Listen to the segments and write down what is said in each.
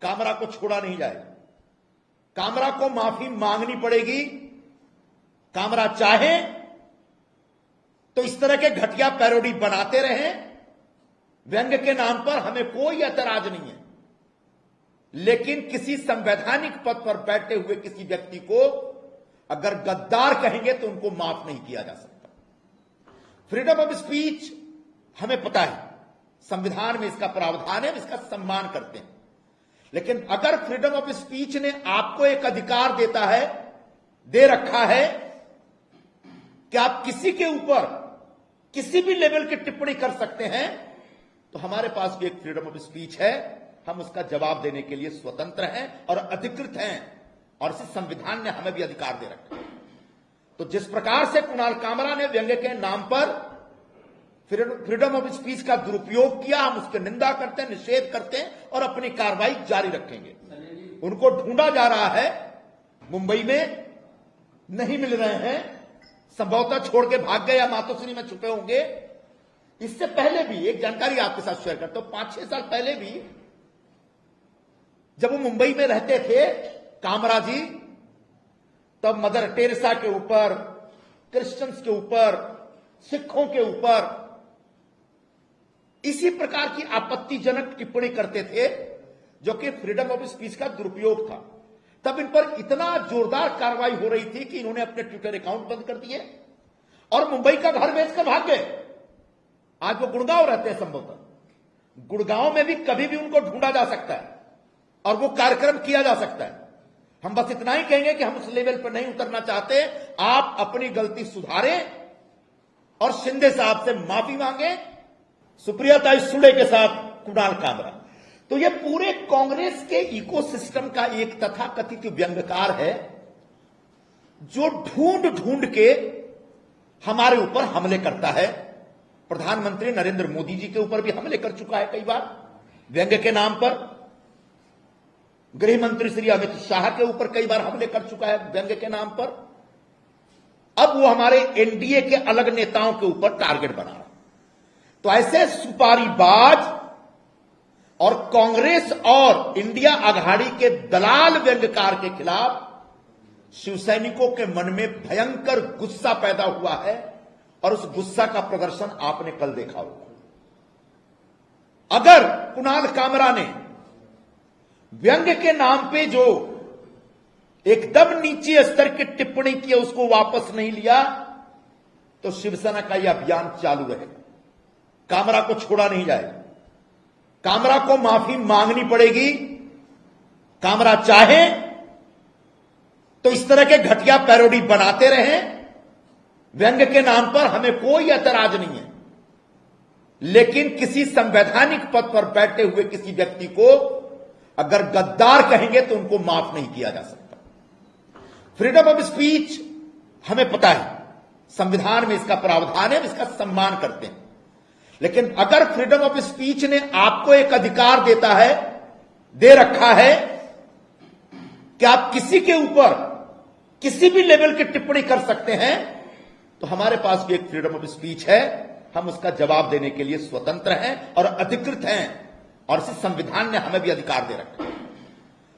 कामरा को छोड़ा नहीं जाएगा। कामरा को माफी मांगनी पड़ेगी। कामरा चाहे तो इस तरह के घटिया पैरोडी बनाते रहें, व्यंग्य के नाम पर हमें कोई ऐतराज नहीं है, लेकिन किसी संवैधानिक पद पर बैठे हुए किसी व्यक्ति को अगर गद्दार कहेंगे तो उनको माफ नहीं किया जा सकता। फ्रीडम ऑफ स्पीच हमें पता है, संविधान में इसका प्रावधान है, इसका सम्मान करते हैं। लेकिन अगर फ्रीडम ऑफ स्पीच ने आपको एक अधिकार दे रखा है कि आप किसी के ऊपर किसी भी लेवल की टिप्पणी कर सकते हैं, तो हमारे पास भी एक फ्रीडम ऑफ स्पीच है। हम उसका जवाब देने के लिए स्वतंत्र हैं और अधिकृत हैं, और इस संविधान ने हमें भी अधिकार दे रखा है। तो जिस प्रकार से कुणाल कामरा ने व्यंग्य के नाम पर फ्रीडम ऑफ स्पीच का दुरुपयोग किया, हम उसकी निंदा करते हैं, निषेध करते हैं और अपनी कार्रवाई जारी रखेंगे। उनको ढूंढा जा रहा है, मुंबई में नहीं मिल रहे हैं, संभवतः छोड़ के भाग गए या मातोश्री में छुपे होंगे। इससे पहले भी एक जानकारी आपके साथ शेयर करता हूं, 5-6 साल पहले भी जब वो मुंबई में रहते थे कामरा जी, तब मदर टेरेसा के ऊपर, क्रिश्चियंस के ऊपर, सिखों के ऊपर इसी प्रकार की आपत्तिजनक टिप्पणी करते थे, जो कि फ्रीडम ऑफ स्पीच का दुरुपयोग था। तब इन पर इतना जोरदार कार्रवाई हो रही थी कि इन्होंने अपने ट्विटर अकाउंट बंद कर दिए और मुंबई का घर बेचकर भाग गए। आज वो गुड़गांव रहते हैं, संभवतः गुड़गांव में भी कभी भी उनको ढूंढा जा सकता है और वो कार्यक्रम किया जा सकता है। हम बस इतना ही कहेंगे कि हम उस लेवल पर नहीं उतरना चाहते। आप अपनी गलती सुधारें और शिंदे साहब से माफी मांगे। सुप्रिया सुले के साथ कुणाल कामरा, तो यह पूरे कांग्रेस के इकोसिस्टम का एक तथाकथित व्यंग्यकार है, जो ढूंढ ढूंढ के हमारे ऊपर हमले करता है। प्रधानमंत्री नरेंद्र मोदी जी के ऊपर भी हमले कर चुका है कई बार व्यंग्य के नाम पर। गृह मंत्री श्री अमित शाह के ऊपर कई बार हमले कर चुका है व्यंग्य के नाम पर। अब वो हमारे एनडीए के अलग नेताओं के ऊपर टारगेट बना रहा। तो ऐसे सुपारीबाज और कांग्रेस और इंडिया आघाड़ी के दलाल व्यंग्यकार के खिलाफ शिवसैनिकों के मन में भयंकर गुस्सा पैदा हुआ है, और उस गुस्सा का प्रदर्शन आपने कल देखा होगा। अगर कुणाल कामरा ने व्यंग्य के नाम पे जो एकदम नीचे स्तर की टिप्पणी की, उसको वापस नहीं लिया, तो शिवसेना का यह अभियान चालू रहेगा। कामरा को छोड़ा नहीं जाएगा। कामरा को माफी मांगनी पड़ेगी। कामरा चाहे तो इस तरह के घटिया पैरोडी बनाते रहें, व्यंग्य के नाम पर हमें कोई ऐतराज नहीं है, लेकिन किसी संवैधानिक पद पर बैठे हुए किसी व्यक्ति को अगर गद्दार कहेंगे तो उनको माफ नहीं किया जा सकता। फ्रीडम ऑफ स्पीच हमें पता है, संविधान में इसका प्रावधान है, इसका सम्मान करते हैं। लेकिन अगर फ्रीडम ऑफ स्पीच ने आपको एक अधिकार दे रखा है कि आप किसी के ऊपर किसी भी लेवल की टिप्पणी कर सकते हैं, तो हमारे पास भी एक फ्रीडम ऑफ स्पीच है। हम उसका जवाब देने के लिए स्वतंत्र हैं और अधिकृत हैं, और इस संविधान ने हमें भी अधिकार दे रखा है।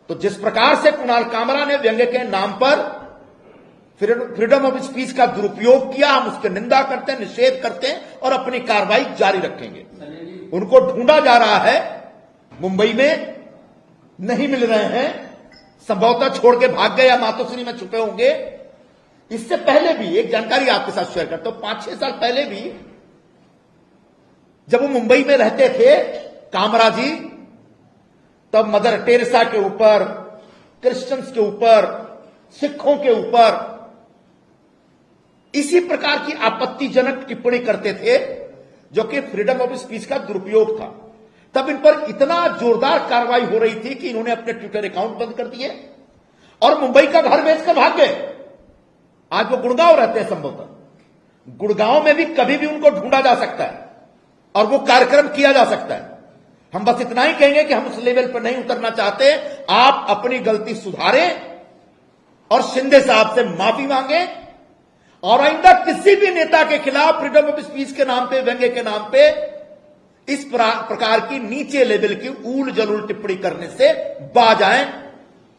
तो जिस प्रकार से कुणाल कामरा ने व्यंग्य के नाम पर फ्रीडम ऑफ स्पीच का दुरुपयोग किया, हम उसकी निंदा करते हैं, निषेध करते हैं और अपनी कार्रवाई जारी रखेंगे। उनको ढूंढा जा रहा है, मुंबई में नहीं मिल रहे हैं, संभवतः छोड़ के भाग गए या मातोश्री में छुपे होंगे। इससे पहले भी एक जानकारी आपके साथ शेयर करता हूं, 5-6 साल पहले भी जब वो मुंबई में रहते थे कामरा जी, तब मदर टेरेसा के ऊपर, क्रिश्चियंस के ऊपर, सिखों के ऊपर इसी प्रकार की आपत्तिजनक टिप्पणी करते थे, जो कि फ्रीडम ऑफ स्पीच का दुरुपयोग था। तब इन पर इतना जोरदार कार्रवाई हो रही थी कि इन्होंने अपने ट्विटर अकाउंट बंद कर दिए और मुंबई का घर बेचकर भाग गए। आज वो गुड़गांव रहते हैं, संभवतः गुड़गांव में भी कभी भी उनको ढूंढा जा सकता है और वो कार्यक्रम किया जा सकता है। हम बस इतना ही कहेंगे कि हम उस लेवल पर नहीं उतरना चाहते। आप अपनी गलती सुधारें और शिंदे साहब से माफी मांगे, और आइंदा किसी भी नेता के खिलाफ फ्रीडम ऑफ स्पीच के नाम पे, व्यंग्य के नाम पे इस प्रकार की नीचे लेवल की ऊल जलूल टिप्पणी करने से बाज आए,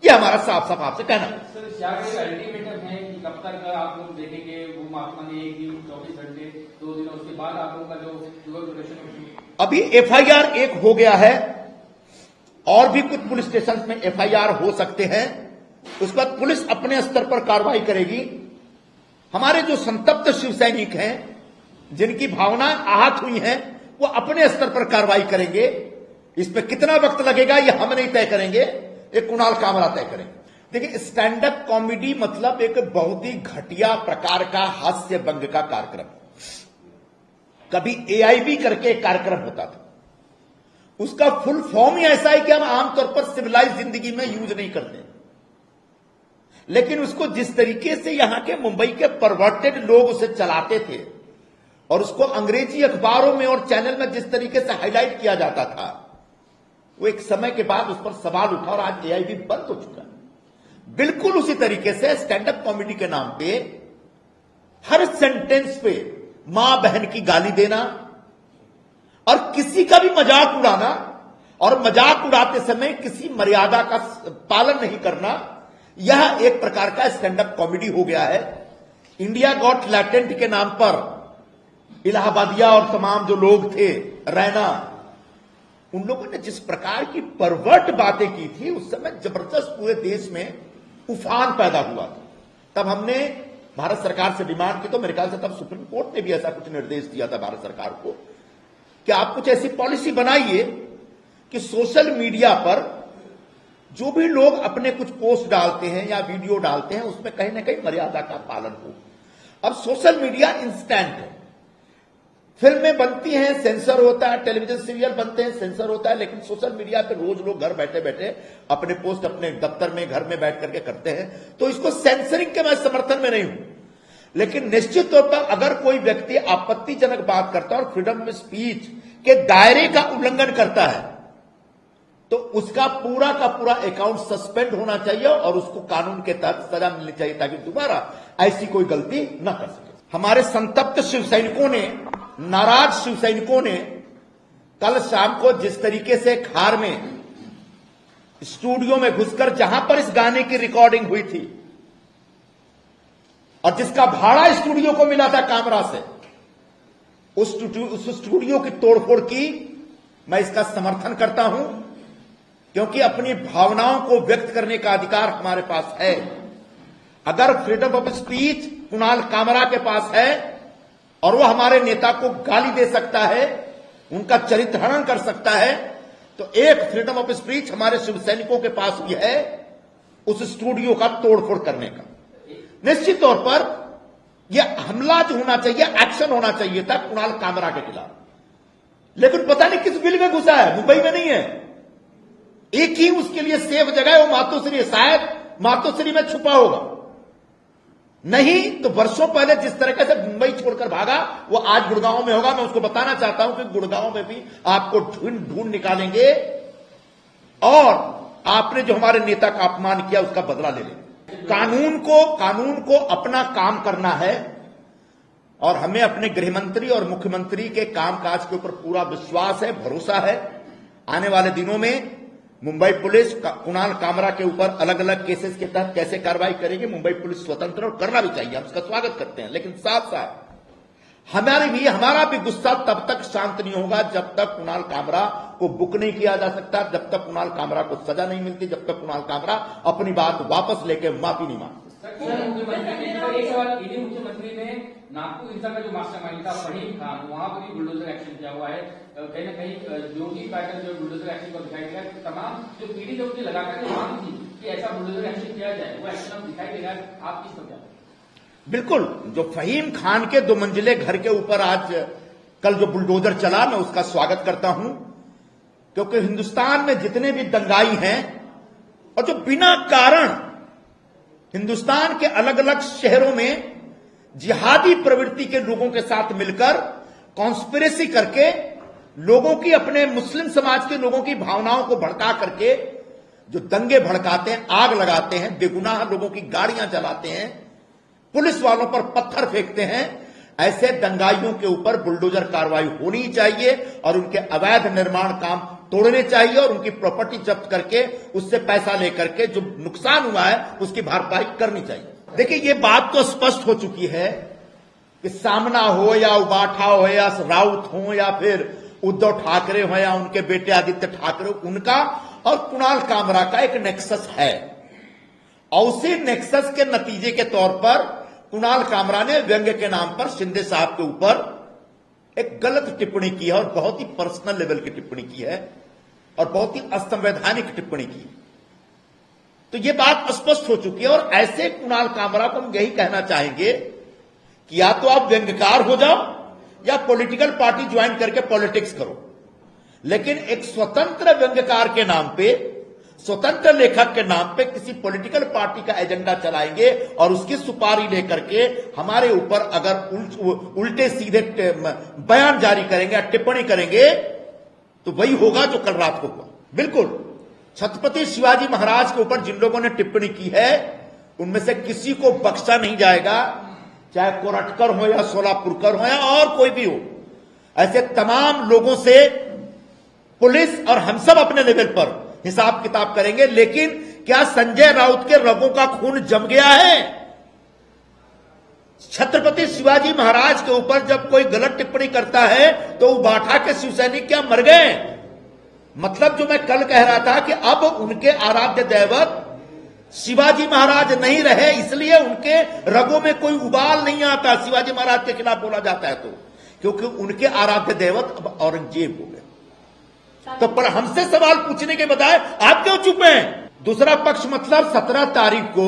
यह हमारा साफ साफ आपसे कहना है। सर, क्या अल्टीमेटम है कि कब तक आप लोग देखेंगे? वो महात्मा ने 1 दिन 24 घंटे 2 दिन, उसके बाद आप लोगों का जो अभी एफआईआर 1 हो गया है और भी कुछ पुलिस स्टेशन में एफआईआर हो सकते हैं। उसके बाद पुलिस अपने स्तर पर कार्रवाई करेगी। हमारे जो संतप्त शिव सैनिक हैं, जिनकी भावनाएं आहत हुई हैं, वो अपने स्तर पर कार्रवाई करेंगे। इस पर कितना वक्त लगेगा यह हम नहीं तय करेंगे, एक कुणाल कामरा तय करेंगे। देखिए, स्टैंड अप कॉमेडी मतलब एक बहुत ही घटिया प्रकार का हास्य व्यंग्य का कार्यक्रम। कभी एआईबी करके एक कार्यक्रम होता था, उसका फुल फॉर्म ही ऐसा है कि हम आमतौर पर सिविलाइज जिंदगी में यूज नहीं करते, लेकिन उसको जिस तरीके से यहां के मुंबई के परवर्टेड लोग उसे चलाते थे और उसको अंग्रेजी अखबारों में और चैनल में जिस तरीके से हाईलाइट किया जाता था, वो एक समय के बाद उस पर सवाल उठा और आज एआईबी बंद हो चुका है। बिल्कुल उसी तरीके से स्टैंड अप कॉमेडी के नाम पे हर सेंटेंस पे मां बहन की गाली देना और किसी का भी मजाक उड़ाना और मजाक उड़ाते समय किसी मर्यादा का पालन नहीं करना, यह एक प्रकार का स्टैंड अप कॉमेडी हो गया है। इंडिया गॉट लैटेंट के नाम पर इलाहाबादिया और तमाम जो लोग थे, रैना, उन लोगों ने जिस प्रकार की परवर्ट बातें की थी, उस समय जबरदस्त पूरे देश में उफान पैदा हुआ था। तब हमने भारत सरकार से डिमांड की, तो मेरे ख्याल से तब सुप्रीम कोर्ट ने भी ऐसा कुछ निर्देश दिया था भारत सरकार को कि आप कुछ ऐसी पॉलिसी बनाइए कि सोशल मीडिया पर जो भी लोग अपने कुछ पोस्ट डालते हैं या वीडियो डालते हैं, उसमें कहीं ना कहीं मर्यादा का पालन हो। अब सोशल मीडिया इंस्टेंट है, फिल्में बनती हैं, सेंसर होता है, टेलीविजन सीरियल बनते हैं, सेंसर होता है, लेकिन सोशल मीडिया पे रोज लोग घर बैठे बैठे अपने पोस्ट अपने दफ्तर में, घर में बैठ करके करते हैं। तो इसको सेंसरिंग के मैं समर्थन में नहीं हूं, लेकिन निश्चित तौर पर अगर कोई व्यक्ति आपत्तिजनक बात करता है और फ्रीडम ऑफ स्पीच के दायरे का उल्लंघन करता है, तो उसका पूरा का पूरा अकाउंट सस्पेंड होना चाहिए और उसको कानून के तहत सजा मिलनी चाहिए, ताकि दोबारा ऐसी कोई गलती न कर सके। हमारे संतप्त शिव सैनिकों ने, नाराज शिव सैनिकों ने कल शाम को जिस तरीके से खार में स्टूडियो में घुसकर, जहां पर इस गाने की रिकॉर्डिंग हुई थी और जिसका भाड़ा स्टूडियो को मिला था कामरा से, उस स्टूडियो की तोड़फोड़ की, मैं इसका समर्थन करता हूं, क्योंकि अपनी भावनाओं को व्यक्त करने का अधिकार हमारे पास है। अगर freedom of speech Kunal Kamra के पास है और वो हमारे नेता को गाली दे सकता है, उनका चरित्र हनन कर सकता है, तो एक फ्रीडम ऑफ स्पीच हमारे शिव सैनिकों के पास भी है उस स्टूडियो का तोड़फोड़ करने का। निश्चित तौर पर यह हमला जो होना चाहिए, एक्शन होना चाहिए था कुणाल कामरा के खिलाफ, लेकिन पता नहीं किस बिल में घुसा है, मुंबई में नहीं है। एक ही उसके लिए सेफ जगह है, वो मातोश्री, शायद मातोश्री में छुपा होगा, नहीं तो वर्षों पहले जिस तरीके से मुंबई छोड़कर भागा, वो आज गुड़गांव में होगा। मैं उसको बताना चाहता हूं कि गुड़गांव में भी आपको ढूंढ निकालेंगे और आपने जो हमारे नेता का अपमान किया उसका बदला ले लेंगे। कानून को अपना काम करना है और हमें अपने गृहमंत्री और मुख्यमंत्री के कामकाज के ऊपर पूरा विश्वास है, भरोसा है। आने वाले दिनों में मुंबई पुलिस कुणाल कामरा के ऊपर अलग अलग केसेस के तहत कैसे कार्रवाई करेगी, मुंबई पुलिस स्वतंत्र और करना भी चाहिए, हम उसका स्वागत करते हैं। लेकिन साथ साथ हमारा भी गुस्सा तब तक शांत नहीं होगा जब तक कुणाल कामरा को बुक नहीं किया जा सकता, जब तक कुणाल कामरा को सजा नहीं मिलती, जब तक कुणाल कामरा अपनी बात वापस लेके माफी नहीं मांगता। मुख्यमंत्री ने नागपुर हिंसा का जो मास्टरमाइंड था फहीम खान, वहां पर भी बुलडोजर एक्शन किया हुआ है। कहीं ना कहीं योगी पैटर्न जो बुलडोजर एक्शन को दिखाई देगा, तमाम जो पीढ़ी जो लगाकर जो मांग थी कि ऐसा बुलडोजर एक्शन किया जाए, वो एक्शन अब दिखाई देगा। आप किस समझा? बिल्कुल, जो फहीम खान के 2 मंजिले घर के ऊपर आज कल जो बुलडोजर चला, मैं उसका स्वागत करता हूं, क्योंकि हिंदुस्तान में जितने भी दंगाई हैं और जो बिना कारण हिंदुस्तान के अलग अलग शहरों में जिहादी प्रवृत्ति के लोगों के साथ मिलकर कॉन्स्पिरेसी करके लोगों की, अपने मुस्लिम समाज के लोगों की भावनाओं को भड़का करके जो दंगे भड़काते हैं, आग लगाते हैं, बेगुनाह लोगों की गाड़ियां जलाते हैं, पुलिस वालों पर पत्थर फेंकते हैं, ऐसे दंगाइयों के ऊपर बुलडोजर कार्रवाई होनी चाहिए और उनके अवैध निर्माण काम तोड़ने चाहिए और उनकी प्रॉपर्टी जब्त करके उससे पैसा लेकर के जो नुकसान हुआ है उसकी भरपाई करनी चाहिए। देखिए, ये बात तो स्पष्ट हो चुकी है कि सामना हो या उबाठा हो या राउत हो या फिर उद्धव ठाकरे हो या उनके बेटे आदित्य ठाकरे, उनका और कुणाल कामरा का एक नेक्सस है और उसी नेक्सस के नतीजे के तौर पर कुणाल कामरा ने व्यंग्य के नाम पर शिंदे साहब के ऊपर एक गलत टिप्पणी की है और बहुत ही पर्सनल लेवल की टिप्पणी की है और बहुत ही असंवैधानिक टिप्पणी की। तो यह बात स्पष्ट हो चुकी है और ऐसे कुणाल कामरा को हम यही कहना चाहेंगे कि या तो आप व्यंग्यकार हो जाओ या पॉलिटिकल पार्टी ज्वाइन करके पॉलिटिक्स करो, लेकिन एक स्वतंत्र व्यंग्यकार के नाम पे, स्वतंत्र लेखक के नाम पे किसी पॉलिटिकल पार्टी का एजेंडा चलाएंगे और उसकी सुपारी लेकर के हमारे ऊपर अगर उल्टे सीधे बयान जारी करेंगे, टिप्पणी करेंगे, तो वही होगा जो कल रात को हुआ। बिल्कुल, छत्रपति शिवाजी महाराज के ऊपर जिन लोगों ने टिप्पणी की है उनमें से किसी को बख्शा नहीं जाएगा, चाहे कोरटकर हो या सोलापुरकर हो या और कोई भी हो। ऐसे तमाम लोगों से पुलिस और हम सब अपने लेवल पर हिसाब किताब करेंगे। लेकिन क्या संजय राउत के रगों का खून जम गया है? छत्रपति शिवाजी महाराज के ऊपर जब कोई गलत टिप्पणी करता है तो उबाठा के शिवसैनिक क्या मर गए? मतलब जो मैं कल कह रहा था कि अब उनके आराध्य दैवत शिवाजी महाराज नहीं रहे, इसलिए उनके रगों में कोई उबाल नहीं आता शिवाजी महाराज के खिलाफ बोला जाता है तो, क्योंकि उनके आराध्य दैवत अब औरंगजेब हो गए। तो पर हमसे सवाल पूछने के बजाय आप क्यों चुप हैं? दूसरा पक्ष मतलब 17 तारीख को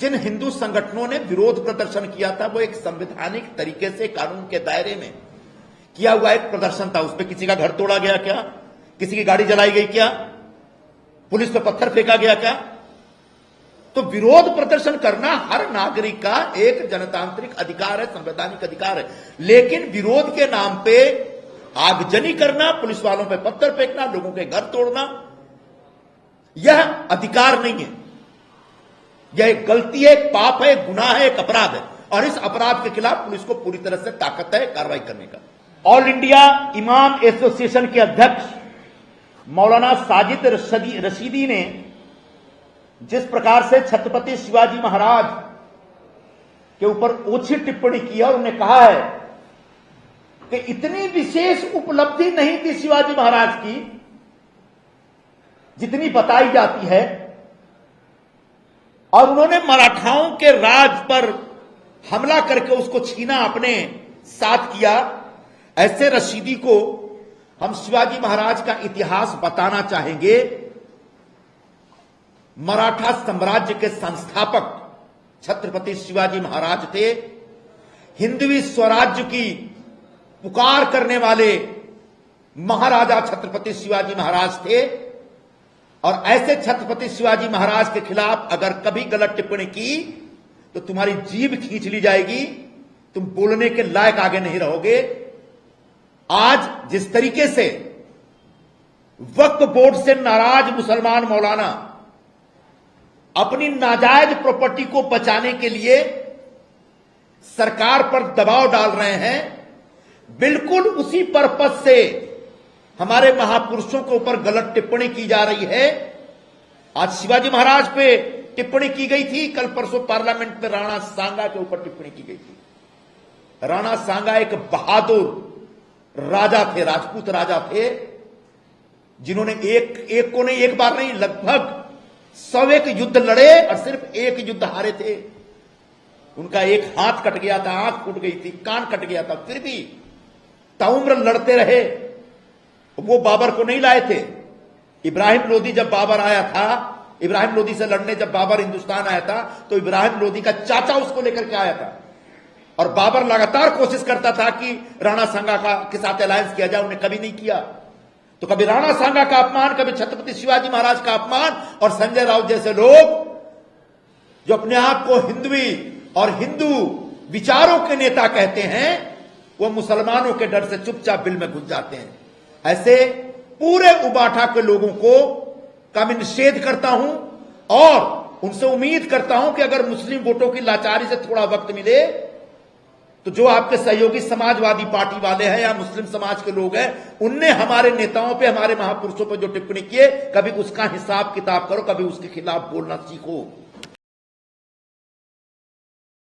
जिन हिंदू संगठनों ने विरोध प्रदर्शन किया था वो एक संवैधानिक तरीके से कानून के दायरे में किया हुआ एक प्रदर्शन था। उसमें किसी का घर तोड़ा गया क्या? किसी की गाड़ी जलाई गई क्या? पुलिस पे पत्थर फेंका गया क्या? तो विरोध प्रदर्शन करना हर नागरिक का एक जनतांत्रिक अधिकार है, संवैधानिक अधिकार है। लेकिन विरोध के नाम पे आगजनी करना, पुलिस वालों पे पत्थर फेंकना, लोगों के घर तोड़ना, यह अधिकार नहीं है। यह एक गलती है, एक पाप है, एक गुनाह है, एक अपराध है और इस अपराध के खिलाफ पुलिस को पूरी तरह से ताकत है कार्रवाई करने का। ऑल इंडिया इमाम एसोसिएशन के अध्यक्ष मौलाना साजिद रशीदी ने जिस प्रकार से छत्रपति शिवाजी महाराज के ऊपर ओछी टिप्पणी की और उन्होंने कहा है कि इतनी विशेष उपलब्धि नहीं थी शिवाजी महाराज की जितनी बताई जाती है, और उन्होंने मराठाओं के राज पर हमला करके उसको छीना, अपने साथ किया। ऐसे रशीदी को हम शिवाजी महाराज का इतिहास बताना चाहेंगे। मराठा साम्राज्य के संस्थापक छत्रपति शिवाजी महाराज थे। हिंदवी स्वराज्य की पुकार करने वाले महाराजा छत्रपति शिवाजी महाराज थे और ऐसे छत्रपति शिवाजी महाराज के खिलाफ अगर कभी गलत टिप्पणी की तो तुम्हारी जीभ खींच ली जाएगी, तुम बोलने के लायक आगे नहीं रहोगे। आज जिस तरीके से वक्फ बोर्ड से नाराज मुसलमान मौलाना अपनी नाजायज प्रॉपर्टी को बचाने के लिए सरकार पर दबाव डाल रहे हैं, बिल्कुल उसी पर्पस से हमारे महापुरुषों के ऊपर गलत टिप्पणी की जा रही है। आज शिवाजी महाराज पे टिप्पणी की गई थी, कल परसों पार्लियामेंट में राणा सांगा के ऊपर टिप्पणी की गई थी। राणा सांगा एक बहादुर राजा थे, राजपूत राजा थे, जिन्होंने एक को नहीं, एक बार नहीं, लगभग 101 युद्ध लड़े और सिर्फ एक युद्ध हारे थे। उनका एक हाथ कट गया था, आंख फूट गई थी, कान कट गया था, फिर भी ताउम्र लड़ते रहे। वो बाबर को नहीं लाए थे। इब्राहिम लोदी जब बाबर आया था, इब्राहिम लोदी से लड़ने जब बाबर हिंदुस्तान आया था तो इब्राहिम लोदी का चाचा उसको लेकर के आया था और बाबर लगातार कोशिश करता था कि राणा सांगा के साथ अलायंस किया जाए, उन्हें कभी नहीं किया। तो कभी राणा सांगा का अपमान, कभी छत्रपति शिवाजी महाराज का अपमान, और संजय राउत जैसे लोग जो अपने आप को हिंदवी और हिंदू विचारों के नेता कहते हैं, वो मुसलमानों के डर से चुपचाप बिल में घुस जाते हैं। ऐसे पूरे उबाठा के लोगों का मैं निषेध करता हूं और उनसे उम्मीद करता हूं कि अगर मुस्लिम वोटों की लाचारी से थोड़ा वक्त मिले तो जो आपके सहयोगी समाजवादी पार्टी वाले हैं या मुस्लिम समाज के लोग हैं, उनने हमारे नेताओं पे, हमारे महापुरुषों पे जो टिप्पणी किए, कभी उसका हिसाब किताब करो, कभी उसके खिलाफ बोलना सीखो।